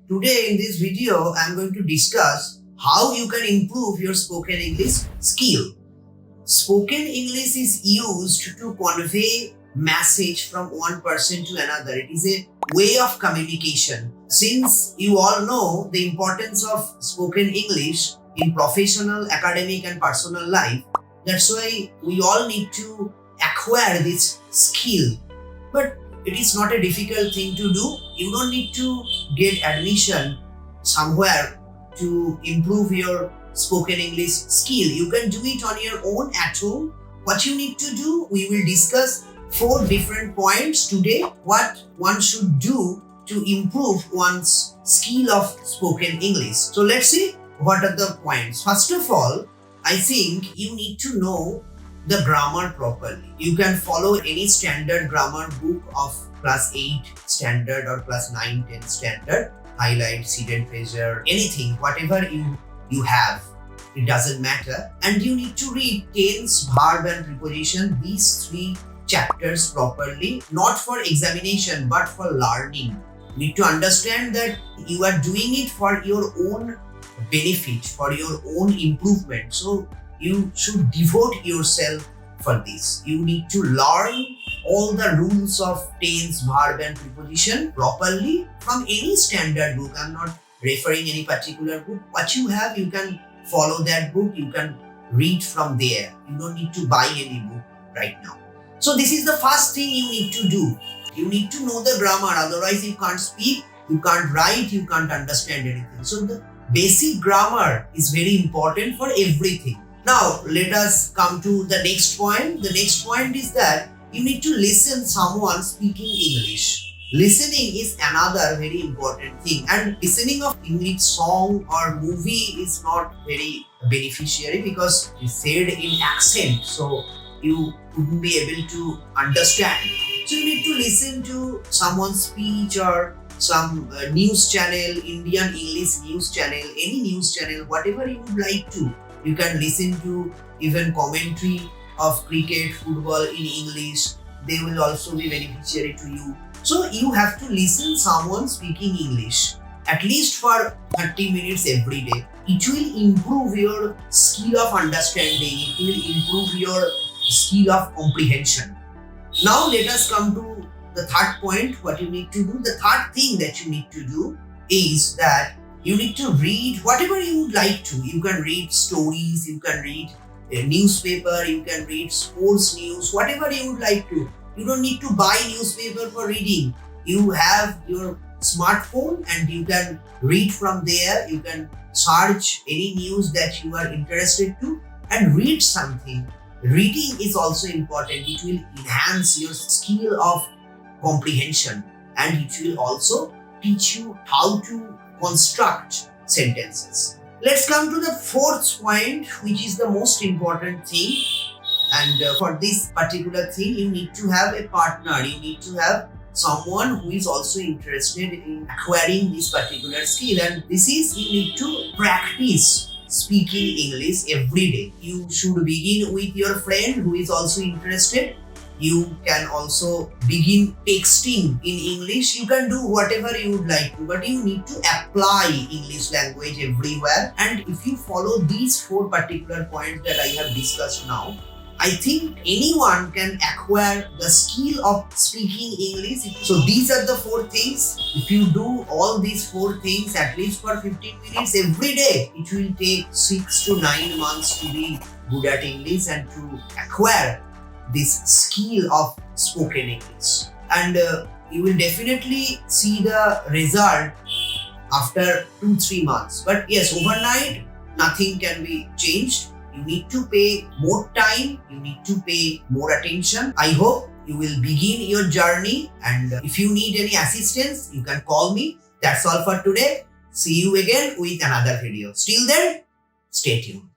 Today in this video, I'm going to discuss how you can improve your spoken English skill. Spoken English is used to convey message from one person to another. It is a way of communication. Since you all know the importance of spoken English in professional, academic and personal life, that's why we all need to acquire this skill. But it is not a difficult thing to do. You don't need to get admission somewhere to improve your spoken English skill. You can do it on your own at home. What you need to do, we will discuss 4 different points today. What one should do to improve one's skill of spoken English. So let's see what are the points. First of all, I think you need to know the grammar properly. You can follow any standard grammar book of class 8 standard or class 9, 10 standard, highlight, hidden treasure, anything, whatever you have, it doesn't matter. And you need to read tense, verb and preposition, these 3 chapters properly, not for examination but for learning. You need to understand that you are doing it for your own benefit, for your own improvement. So you should devote yourself for this. You need to learn all the rules of tense, verb and preposition properly from any standard book. I'm not referring any particular book. What you have, you can follow that book. You can read from there. You don't need to buy any book right now. So this is the first thing you need to do. You need to know the grammar. Otherwise you can't speak, you can't write, you can't understand anything. So the basic grammar is very important for everything. Now, let us come to the next point. The next point is that you need to listen someone speaking English. Listening is another very important thing. And listening of English song or movie is not very beneficiary because it's said in accent. So you wouldn't be able to understand. So you need to listen to someone's speech or some news channel, Indian English news channel, any news channel, whatever you would like to. You can listen to even commentary of cricket, football in English. They will also be beneficiary to you. So you have to listen someone speaking English at least for 30 minutes every day. It will improve your skill of understanding. It will improve your skill of comprehension. Now let us come to the third point, what you need to do. The third thing that you need to do is that you need to read whatever you would like to. You can read stories, you can read a newspaper, you can read sports news, whatever you would like to. You don't need to buy newspaper for reading. You have your smartphone and you can read from there. You can search any news that you are interested to and read something. Reading is also important. It will enhance your skill of comprehension and it will also teach you how to construct sentences. Let's come to the 4th point, which is the most important thing. And for this particular thing, you need to have a partner. You need to have someone who is also interested in acquiring this particular skill. And this is, you need to practice speaking English every day. You should begin with your friend who is also interested. You can also begin texting in English. You can do whatever you would like to, but you need to apply English language everywhere. And if you follow these 4 particular points that I have discussed now, I think anyone can acquire the skill of speaking English. So these are the 4 things. If you do all these 4 things at least for 15 minutes every day, it will take 6 to 9 months to be good at English and to acquire this skill of spoken English. And you will definitely see the result after 2-3 months. But yes, overnight, nothing can be changed. You need to pay more time, you need to pay more attention. I hope you will begin your journey, and if you need any assistance, you can call me. That's all for today. See you again with another video. Till then, stay tuned.